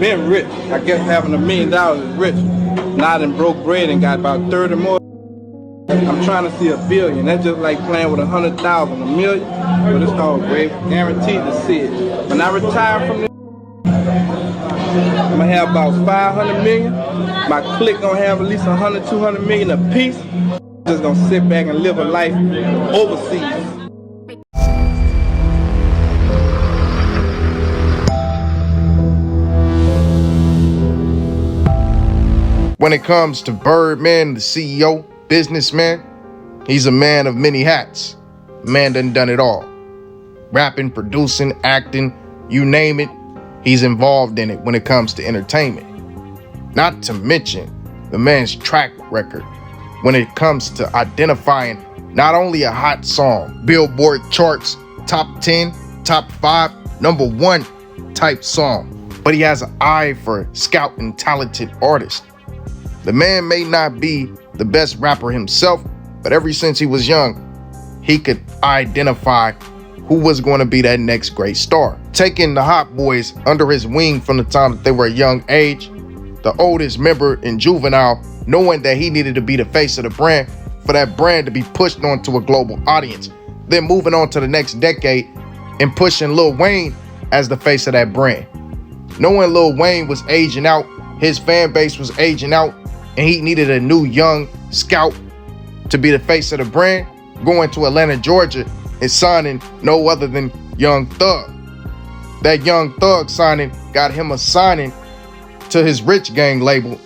been rich. I guess having $1 million is rich. Now I done broke bread and got about 30 more. I'm trying to see $1 billion. That's just like playing with 100,000, $1 million. But it's called great, guaranteed to see it. When I retire from this, I'm gonna have about 500 million. My clique gonna have at least 100, 200 million a piece. Just gonna sit back and live a life overseas. When it comes to Birdman, the CEO, businessman, he's a man of many hats. Man done it all. Rapping, producing, acting, you name it, he's involved in it when it comes to entertainment. Not to mention the man's track record when it comes to identifying not only a hot song, Billboard charts, top 10, top 5, #1 type song, but he has an eye for scouting talented artists. The man may not be the best rapper himself, but ever since he was young, he could identify who was going to be that next great star. Taking the Hot Boys under his wing from the time that they were a young age, the oldest member in Juvenile, knowing that he needed to be the face of the brand for that brand to be pushed onto a global audience. Then moving on to the next decade and pushing Lil Wayne as the face of that brand. Knowing Lil Wayne was aging out, his fan base was aging out, and he needed a new young scout to be the face of the brand, going to Atlanta, Georgia, and signing no other than Young Thug. That Young Thug signing got him a signing to his Rich Gang label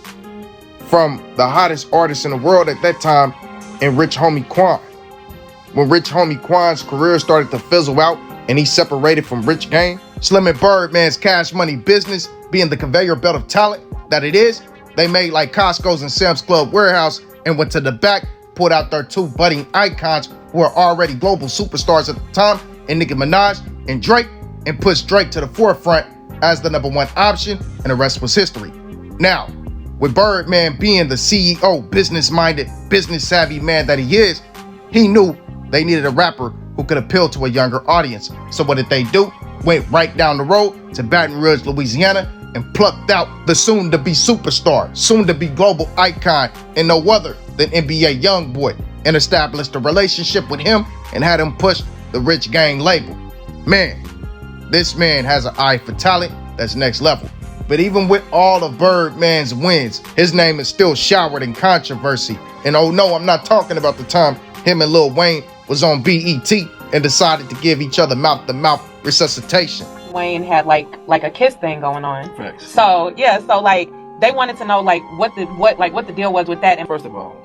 from the hottest artist in the world at that time, in Rich Homie Quan. When Rich Homie Quan's career started to fizzle out and he separated from Rich Gang, Slim and Birdman's Cash Money business, being the conveyor belt of talent that it is, they made like Costco's and Sam's Club warehouse and went to the back, pulled out their two budding icons who are already global superstars at the time, and Nicki Minaj and Drake, and pushed Drake to the forefront as the #1 option, and the rest was history. Now, with Birdman being the CEO, business-minded, business-savvy man that he is, he knew they needed a rapper who could appeal to a younger audience. So what did they do? Went right down the road to Baton Rouge, Louisiana, and plucked out the soon-to-be superstar, soon-to-be global icon, and no other than NBA Youngboy, and established a relationship with him and had him push the Rich Gang label. Man, this man has an eye for talent that's next level. But even with all of Birdman's wins, his name is still showered in controversy. And oh no, I'm not talking about the time him and Lil Wayne was on BET and decided to give each other mouth-to-mouth resuscitation. Wayne had like a kiss thing going on. Facts. So yeah, so like they wanted to know like what the deal was with that. And First of all,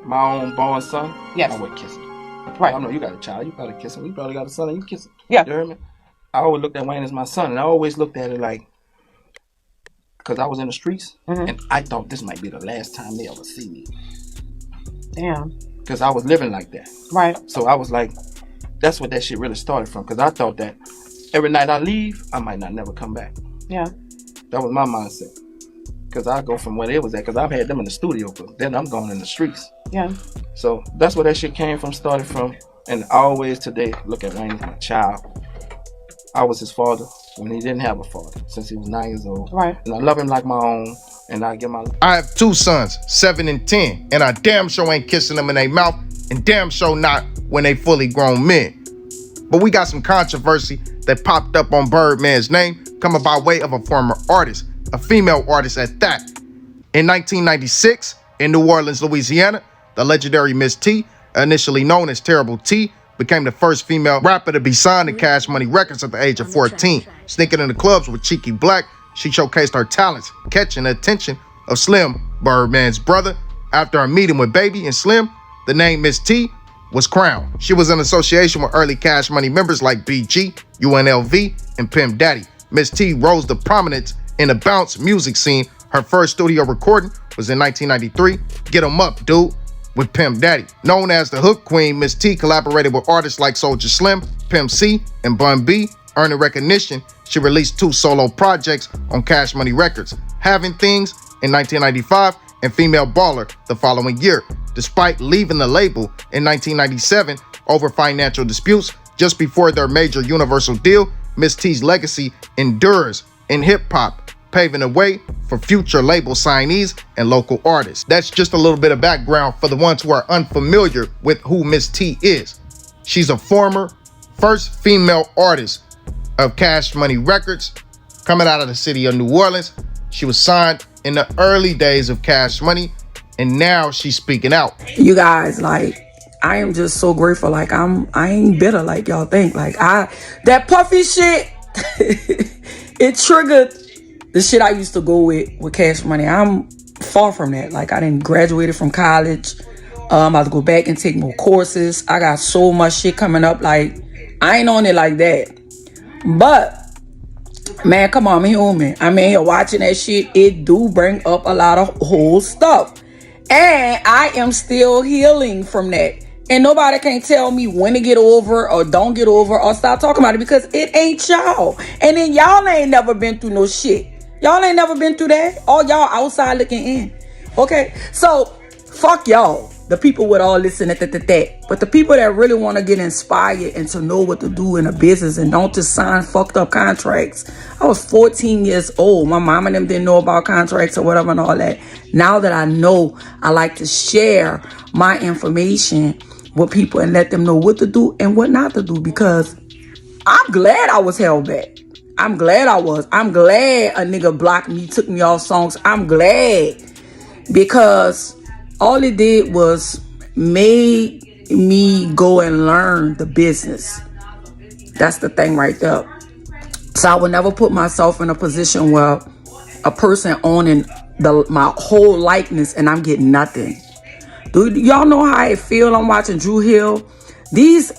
my own born son, yes, I would kiss him. Right. I know you got a child, you probably kiss him. You probably got a son, and you kiss him. Yeah. You heard me? I always looked at Wayne as my son, and I always looked at it like, because I was in the streets, and I thought this might be the last time they ever see me. Damn. Because I was living like that. Right. So I was like, that's what that shit really started from. Because I thought that every night I leave, I might not never come back. Yeah. That was my mindset. Because I go from where they was at. Because I've had them in the studio, but then I'm going in the streets. Yeah. So that's where that shit came from, started from. And I always today look at Wayne as my child. I was his father when he didn't have a father, since he was 9 years old. Right. And I love him like my own. And I give my... I have 2 sons, 7 and 10, and I damn sure ain't kissing them in their mouth, and damn sure not when they fully grown men. But we got some controversy that popped up on Birdman's name, coming by way of a former artist, a female artist at that. In 1996, in New Orleans, Louisiana, the legendary Miss T, initially known as Terrible T, became the first female rapper to be signed to Cash Money Records at the age of 14. Sneaking in the clubs with Cheeky Black, she showcased her talents, catching the attention of Slim, Birdman's brother. After a meeting with Baby and Slim, the name Miss T was crowned. She was in association with early Cash Money members like BG, UNLV, and Pimp Daddy. Miss T rose to prominence in the bounce music scene. Her first studio recording was in 1993, Get 'Em Up, Dude, with Pimp Daddy. Known as the Hook Queen, Miss T collaborated with artists like Soulja Slim, Pimp C, and Bun B. Earning recognition, she released 2 solo projects on Cash Money Records, Having Things in 1995 and Female Baller the following year. Despite leaving the label in 1997 over financial disputes just before their major Universal deal, Miss T's legacy endures in hip-hop paving the way for future label signees and local artists. That's just a little bit of background for the ones who are unfamiliar with who Miss T is. She's a former first female artist of CashMoney Records, coming out of the city of New Orleans. She was signed in the early days of CashMoney, and now she's speaking out. You guys, like, I am just so grateful. Like, I ain't bitter like y'all think. Like, that puffy shit, it triggered the shit I used to go with CashMoney. I'm far from that. Like, I didn't graduated from college. I'm about to go back and take more courses. I got so much shit coming up. Like, I ain't on it like that. But, man, come on, I'm human. I'm in here watching that shit. It do bring up a lot of whole stuff. And I am still healing from that. And nobody can tell me when to get over or don't get over or stop talking about it, because it ain't y'all. And then y'all ain't never been through no shit. Y'all ain't never been through that. All y'all outside looking in. Okay? So, fuck y'all. The people with all this and that. But the people that really want to get inspired and to know what to do in a business and don't just sign fucked up contracts. I was 14 years old. My mom and them didn't know about contracts or whatever and all that. Now that I know, I like to share my information with people and let them know what to do and what not to do, because I'm glad I was held back. I'm glad I was. I'm glad a nigga blocked me, took me off songs. I'm glad, because all it did was made me go and learn the business. That's the thing right there. So I would never put myself in a position where a person owning my whole likeness and I'm getting nothing. Do y'all know how I feel? I'm watching Drew Hill.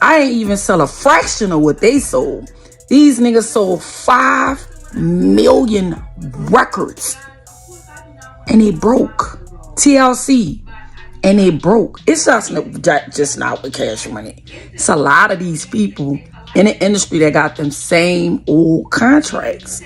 I ain't even sell a fraction of what they sold. These niggas sold 5 million records. And they broke. TLC. And they broke. It's just not with CashMoney. It's a lot of these people in the industry that got them same old contracts.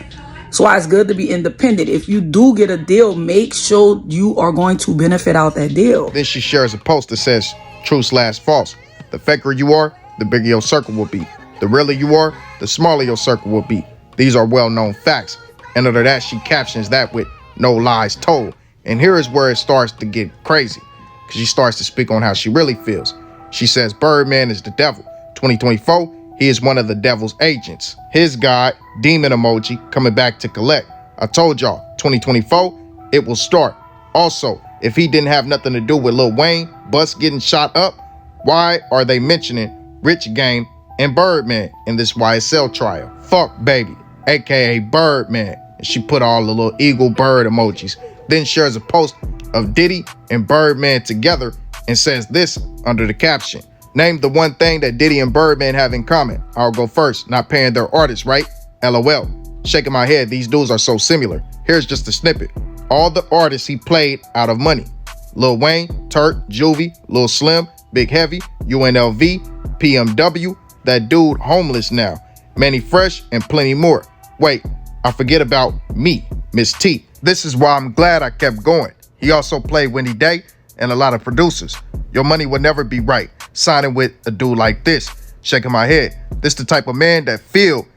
So why it's good to be independent. If you do get a deal, make sure you are going to benefit out that deal. Then she shares a post that says, true/false. The faker you are, the bigger your circle will be. The realer you are, the smaller your circle will be. These are well-known facts. And under that, she captions that with no lies told. And here is where it starts to get crazy, because she starts to speak on how she really feels. She says Birdman is the devil. 2024, he is one of the devil's agents. His God, demon emoji, coming back to collect. I told y'all, 2024, it will start. Also, if he didn't have nothing to do with Lil Wayne, Bus getting shot up, why are they mentioning Rich Game and Birdman in this YSL trial? Fuck baby, aka Birdman. And she put all the little eagle bird emojis. Then shares a post of Diddy and Birdman together and says this under the caption. Name the one thing that Diddy and Birdman have in common. I'll go first. Not paying their artists, right? LOL. Shaking my head. These dudes are so similar. Here's just a snippet. All the artists he played out of money. Lil Wayne, Turk, Juvie, Lil Slim, Big Heavy, UNLV, PMW, that dude homeless now, Manny Fresh, and plenty more. Wait, I forget about me, Miss T. This is why I'm glad I kept going. He also played Winnie Day and a lot of producers. Your money will never be right signing with a dude like this. Shaking my head. This the type of man that feel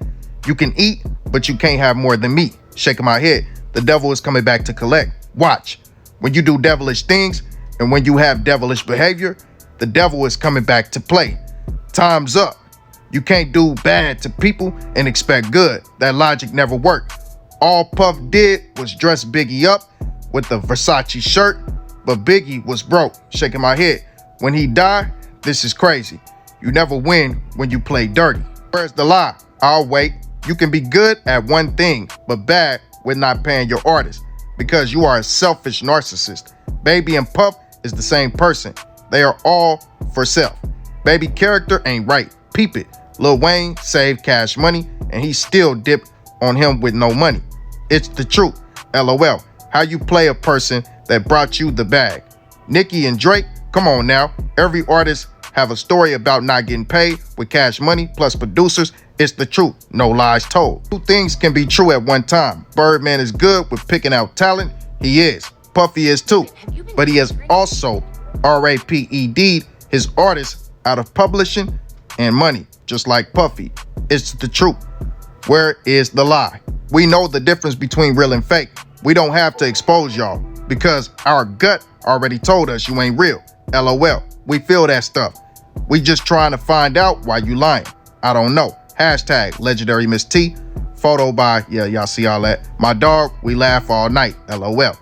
you can eat, but you can't have more than me. Shaking my head. The devil is coming back to collect. Watch. When you do devilish things and when you have devilish behavior, the devil is coming back to play. Time's up. You can't do bad to people and expect good. That logic never worked. All Puff did was dress Biggie up with a Versace shirt, but Biggie was broke. Shaking my head. When he died, this is crazy. You never win when you play dirty. Where's the lie? I'll wait. You can be good at one thing, but bad with not paying your artist, because you are a selfish narcissist. Baby and Puff is the same person. They are all for self. Baby character ain't right. Peep it. Lil Wayne saved CashMoney and he still dipped on him with no money. It's the truth. LOL. How you play a person that brought you the bag? Nicki and Drake, come on now. Every artist have a story about not getting paid with CashMoney plus producers. It's the truth. No lies told. Two things can be true at one time. Birdman is good with picking out talent. He is. Puffy is too. But he has also RAPED'd his artists out of publishing and money, just like Puffy. It's the truth. Where is the lie? We know the difference between real and fake. We don't have to expose y'all because our gut already told us you ain't real. LOL. We feel that stuff. We just trying to find out why you lying. I don't know. Hashtag legendary Miss T. Photo by, yeah, y'all see all that. My dog, we laugh all night. LOL.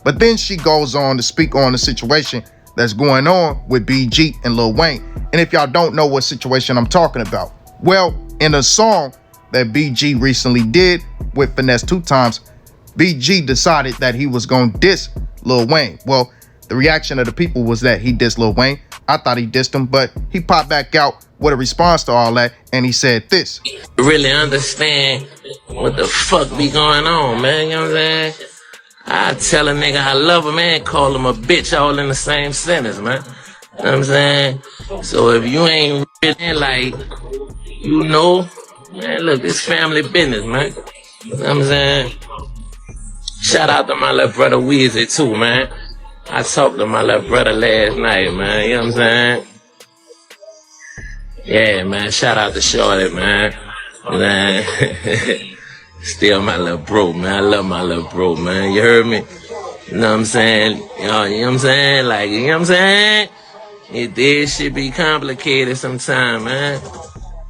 But then she goes on to speak on the situation that's going on with BG and Lil Wayne. And if y'all don't know what situation I'm talking about, well, in a song that BG recently did with Finesse 2 Times, BG decided that he was gonna diss Lil Wayne. Well, the reaction of the people was that he dissed Lil Wayne. I thought he dissed him, but he popped back out with a response to all that, and he said this. Really understand what the fuck be going on, man, you know what I'm saying? I tell a nigga I love him and call him a bitch all in the same sentence, man. You know what I'm saying? So if you ain't really like, you know, man, look, this family business, man. You know what I'm saying? Shout out to my little brother Weezy too, man. I talked to my little brother last night, man. You know what I'm saying? Yeah, man. Shout out to Shorty, man. Man. Still my little bro, man. I love my little bro, man. You heard me? You know what I'm saying? You know what I'm saying? Like, you know what I'm saying? This shit be complicated sometime, man.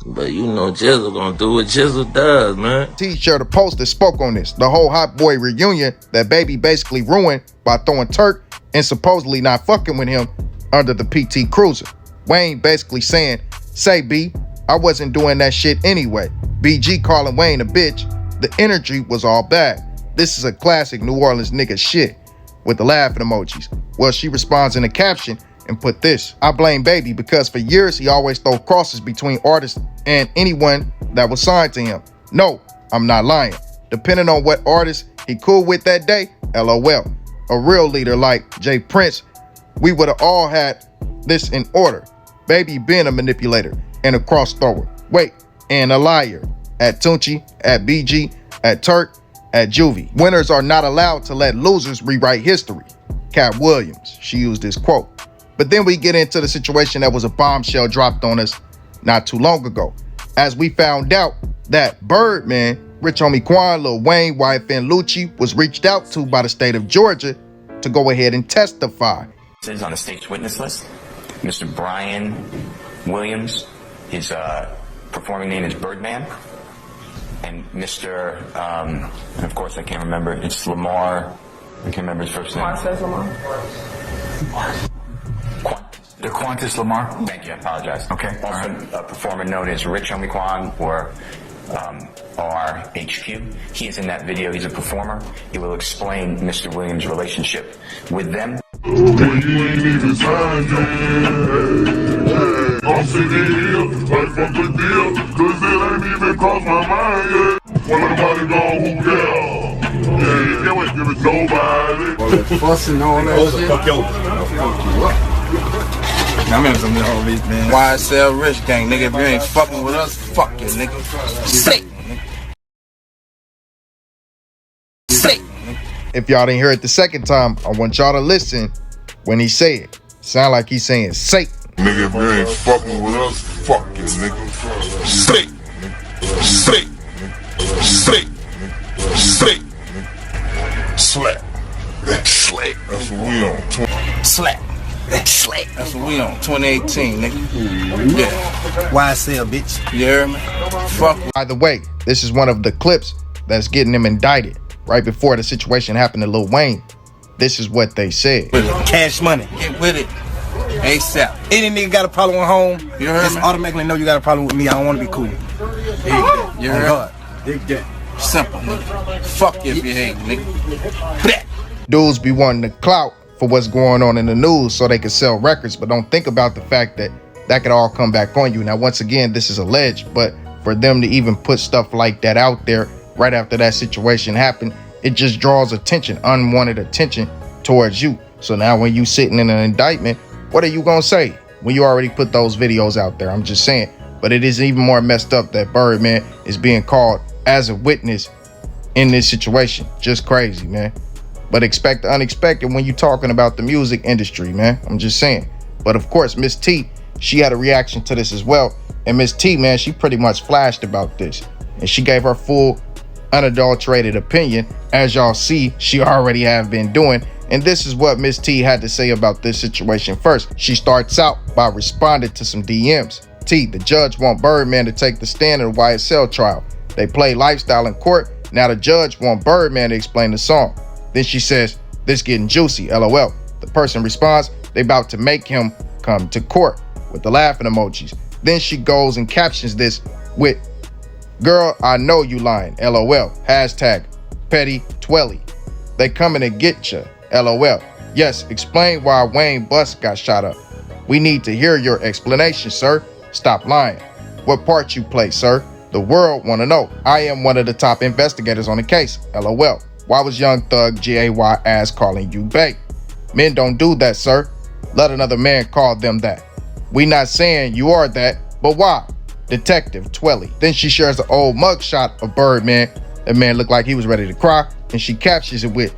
But you know, Bgizzle gonna do what Bgizzle does, man. T-shirt, a post that spoke on this. The whole Hot Boy reunion that Baby basically ruined by throwing Turk and supposedly not fucking with him under the PT Cruiser. Wayne basically saying, say B, I wasn't doing that shit anyway. BG calling Wayne a bitch. The energy was all bad. This is a classic New Orleans nigga shit with the laughing emojis. Well, she responds in a caption and put this. I blame Baby because for years he always throw crosses between artists and anyone that was signed to him. No, I'm not lying. Depending on what artist he cool with that day, LOL. A real leader like Jay Prince, we would have all had this in order. Baby being a manipulator and a cross thrower. Wait, and a liar. At Tunchi, at BG, at Turk, at Juvie. Winners are not allowed to let losers rewrite history. Cat Williams, she used this quote. But then we get into the situation that was a bombshell dropped on us not too long ago, as we found out that Birdman, Rich Homie Quan, Lil Wayne, YFN Lucci was reached out to by the state of Georgia to go ahead and testify. Is on the state's witness list. Mr. Brian Williams, his performing name is Birdman. And Mr. And of course I can't remember, it's Lamar, I can't remember his first name. DeQuantis Lamar? Thank you, I apologize. Okay. Also, a performer known as Rich Homie Quan, or RHQ. He is in that video, he's a performer. He will explain Mr. Williams' relationship with them. When you ain't even signed yet, I'm sitting here like fuck a deal, cause it ain't even crossed my mind yet. When nobody gone, who cares? Yeah, you can't give it nobody. All that fussing, all that shit. Fuck you up. I remember some of all these, man. YSL Rich Gang, nigga. If you ain't fucking with us, fuck you, nigga. Sick. Sick. If y'all didn't hear it the second time, I want y'all to listen when he say it. Sound like he's saying Satan. Nigga, if you ain't fucking with us, fuck you, nigga. Sick. Sick. Sick. Sick. Slap. Slap. That's what we on. Slap. Slap. That's what we on. 2018, nigga. Yeah. YSL, bitch. You hear me? Fuck. By the way, this is one of the clips that's getting him indicted. Right before the situation happened to Lil Wayne, this is what they said. Cash money. Get with it. ASAP. Any nigga got a problem with home, You heard just me? automatically know you got a problem with me. I don't want to be cool. You heard? Dig that. Simple, nigga. Fuck you if you hate, nigga. Dudes be wanting the clout for what's going on in the news so they can sell records, but don't think about the fact that that could all come back on you. Now, once again, this is alleged, but for them to even put stuff like that out there right after that situation happened, it just draws attention, unwanted attention towards you. So now when you sitting in an indictment, what are you gonna say when you already put those videos out there? I'm just saying. But it is even more messed up that Birdman is being called as a witness in this situation. Just crazy, man. But expect the unexpected when you're talking about the music industry, man. I'm just saying. But of course, Miss T, she had a reaction to this as well. And Miss T, man, she pretty much flashed about this. And she gave her full unadulterated opinion. As y'all see, she already have been doing. And this is what Miss T had to say about this situation first. She starts out by responding to some DMs. T, the judge want Birdman to take the stand in the YSL trial. They play lifestyle in court. Now the judge want Birdman to explain the song. Then she says, this getting juicy, LOL. The person responds, they about to make him come to court, with the laughing emojis. Then she goes and captions this with, girl, I know you lying, LOL. Hashtag petty twelly. They coming to get ya, LOL. Yes, explain why Wayne bus got shot up. We need to hear your explanation, sir. Stop lying. What part you play, sir? The world wanna know. I am one of the top investigators on the case, LOL. Why was Young Thug GAY ass calling you bae? Men don't do that, sir. Let another man call them that. We not saying you are that, but why? Detective Twelly. Then she shares an old mugshot of Birdman. The man looked like he was ready to cry, and she captions it with,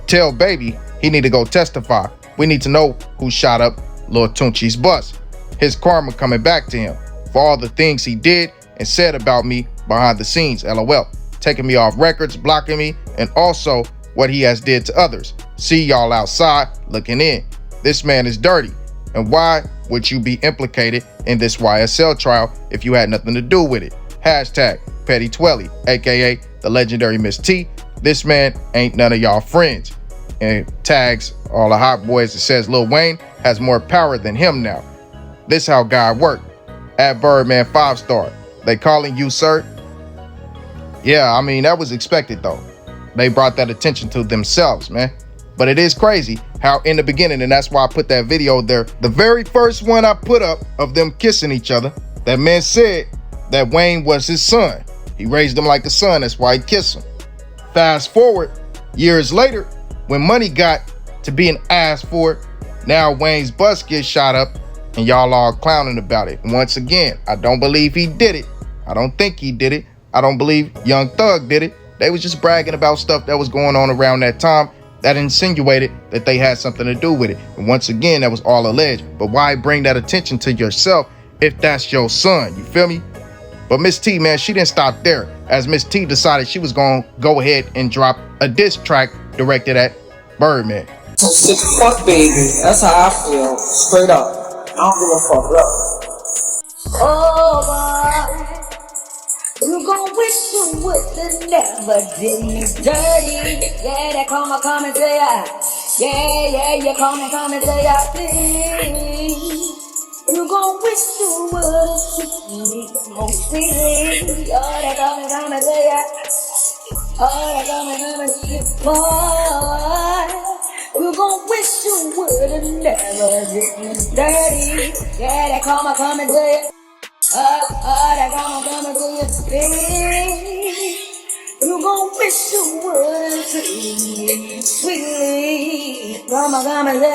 tell baby he need to go testify. We need to know who shot up Lil Tunechi's bus. His karma coming back to him for all the things he did and said about me behind the scenes, LOL. Taking me off records, blocking me, and also what he has did to others. See y'all outside looking in. This man is dirty. And why would you be implicated in this YSL trial if you had nothing to do with it? Hashtag petty twelly, aka the legendary Miss T. This man ain't none of y'all friends. And tags all the hot boys that says Lil Wayne has more power than him now. This how God work. At Birdman 5-star. They calling you sir? Yeah, I mean, that was expected though. They brought that attention to themselves, man. But it is crazy how in the beginning, and that's why I put that video there, the very first one I put up of them kissing each other, that man said that Wayne was his son. He raised him like a son, that's why he kissed him. Fast forward, years later, when money got to being asked for it, now Wayne's bus gets shot up and y'all all clowning about it. Once again, I don't believe he did it. I don't think he did it. I don't believe Young Thug did it. They was just bragging about stuff that was going on around that time that insinuated that they had something to do with it. And once again, that was all alleged. But why bring that attention to yourself if that's your son? You feel me? But Miss T, man, she didn't stop there, as Miss T decided she was going to go ahead and drop a diss track directed at Birdman. Sick fuck baby, that's how I feel. Straight up. I don't give a fuck. Look. Oh boy, you gon' wish you would've never did me dirty. Yeah, that karma come and say yeah, you come and say please. You gon' wish you would've treated me more sweetly. Oh, that come and say oh, that come and say boy. You gon' wish you would've never did me dirty. Yeah, that karma come and say that karma come and say you gon' wish you would've treated me sweetly. Karma come and say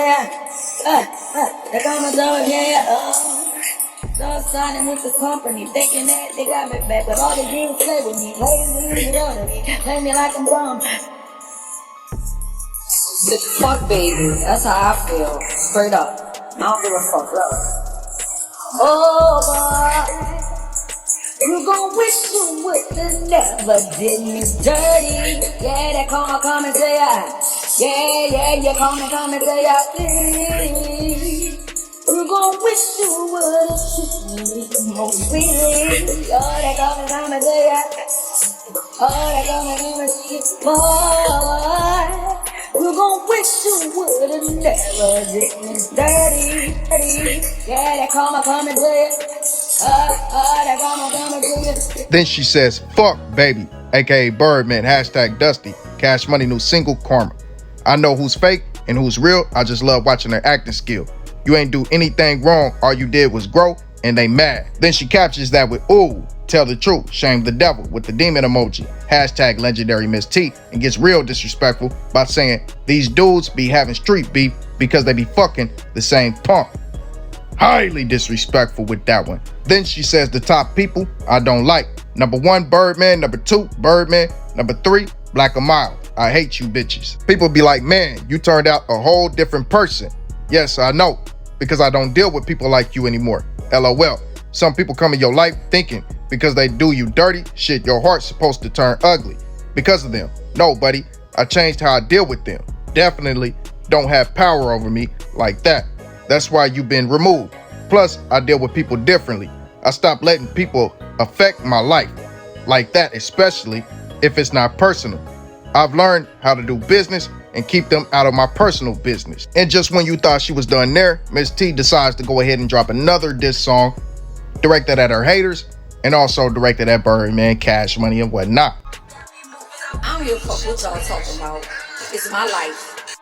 that karma come and say start signing with the company, thinking that they got me back, but all they do is play with me, play me like I'm dumb. Sick fuck baby, that's how I feel. Straight up. I don't give a fuck. Look. Oh boy, you gon' wish you would've never did me dirty. Yeah, that karma come and say yeah, you come and say please. You gon' wish you would've treated me more sweetly. Oh, that come and say that come and say boy. You gon' wish you would've never did me dirty. Yeah, that karma come and say that karma come and say. Then she says, fuck baby, aka Birdman, hashtag Dusty, CashMoney new single Karma. I know who's fake and who's real, I just love watching their acting skill. You ain't do anything wrong, all you did was grow, and they mad. Then she captures that with, ooh, tell the truth, shame the devil, with the demon emoji, hashtag legendary Miss T, and gets real disrespectful by saying these dudes be having street beef because they be fucking the same punk. Highly disrespectful with that one. Then she says the top people I don't like. Number 1, Birdman. Number 2, Birdman. Number 3, Black a Mile. I hate you bitches. People be like, man, you turned out a whole different person. Yes, I know, because I don't deal with people like you anymore. LOL. Some people come in your life thinking because they do you dirty, shit, your heart's supposed to turn ugly. because of them. No, buddy, I changed how I deal with them. Definitely don't have power over me like that. That's why you've been removed. Plus, I deal with people differently. I stopped letting people affect my life like that, especially if it's not personal. I've learned how to do business and keep them out of my personal business. And just when you thought she was done there, Miss T decides to go ahead and drop another diss song directed at her haters and also directed at Birdman, CashMoney, and whatnot. I don't give a fuck what y'all talking about. It's my life.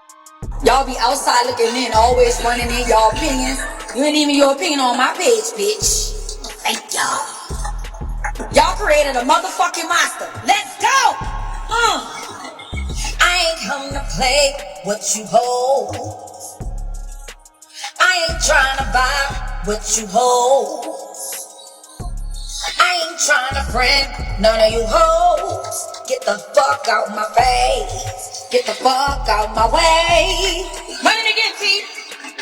Y'all be outside looking in, always running in y'all opinions. You ain't even your opinion on my page, bitch. Thank y'all. Y'all created a motherfucking monster. Let's go! I ain't come to play what you hold. I ain't trying to buy what you hold. I ain't trying to friend none of you hoes. Get the fuck out my face. Get the fuck out my way. Run it again, T.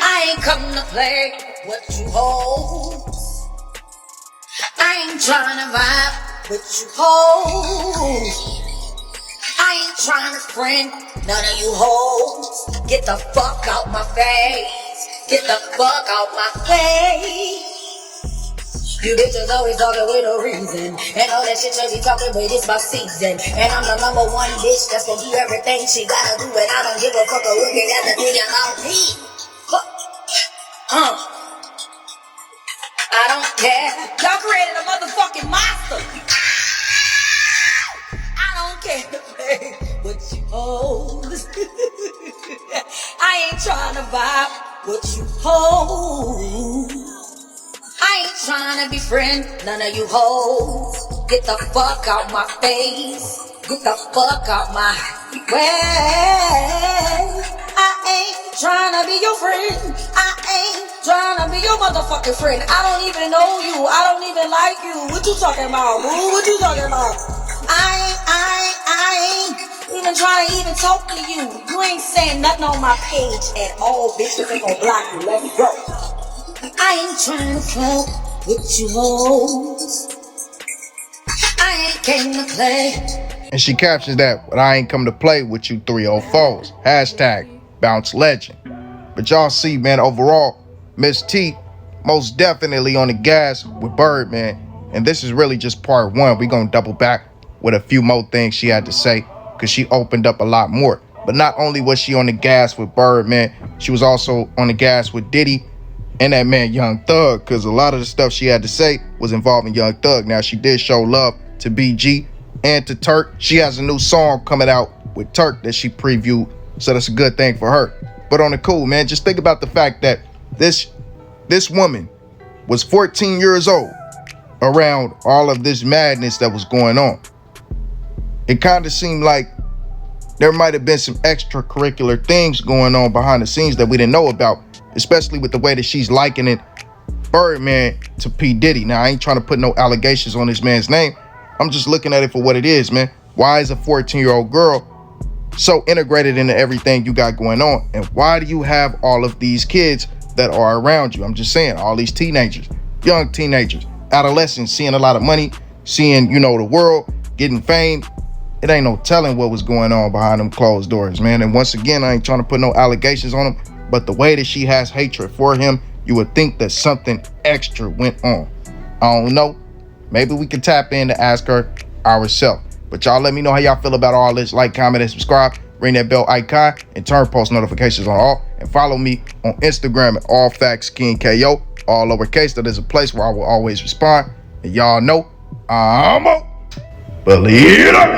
I ain't come to play what you hold. I ain't trying to vibe with you hoes. I ain't trying to friend none of you hoes. Get the fuck out my face. Get the fuck out my face. You bitches always talking with no reason. And all that shit you be talking, but it's my season. And I'm the number one bitch that's gonna do everything she gotta do. And I don't give a fuck a looking at the thing about me. I don't care. Y'all created a motherfucking monster. I don't care what you hold. I ain't trying to vibe what you hold. I ain't trying to be friend none of you hoes. Get the fuck out my face. Get the fuck out my way. I ain't trying to be your friend. I ain't trying to be your motherfucking friend. I don't even know you. I don't even like you. What you talking about, boo? What you talking about? I ain't even trying to even talk to you. You ain't saying nothing on my page at all, bitch. They gonna block you. Let's go. I ain't trying to fuck with you hoes. I ain't came to play. And she captions that, but I ain't come to play with you 304s. Hashtag bounce legend. But y'all see, man, overall, Miss T most definitely on the gas with Birdman. And this is really just part one. We gonna double back with a few more things she had to say because she opened up a lot more. But not only was she on the gas with Birdman, she was also on the gas with Diddy and that man Young Thug, because a lot of the stuff she had to say was involving Young Thug. Now, she did show love to BG and to Turk. She has a new song coming out with Turk that she previewed, so that's a good thing for her. But on the cool, man, just think about the fact that this woman was 14 years old around all of this madness that was going on. It kind of seemed like there might have been some extracurricular things going on behind the scenes that we didn't know about, especially with the way that she's likening Birdman to P. Diddy. Now, I ain't trying to put no allegations on this man's name. I'm just looking at it for what it is, man. Why is a 14-year-old girl so integrated into everything you got going on? And why do you have all of these kids that are around you? I'm just saying, all these teenagers, young teenagers, adolescents, seeing a lot of money, seeing, you know, the world, getting fame. It ain't no telling what was going on behind them closed doors, man. And once again, I ain't trying to put no allegations on him, but the way that she has hatred for him, you would think that something extra went on. I don't know. Maybe we can tap in to ask her ourselves. But y'all let me know how y'all feel about all this. Like, comment, and subscribe. Ring that bell icon and turn post notifications on all. And follow me on Instagram at AllFactz, all lowercase. That is a place where I will always respond. And y'all know I'm out. Believe it up.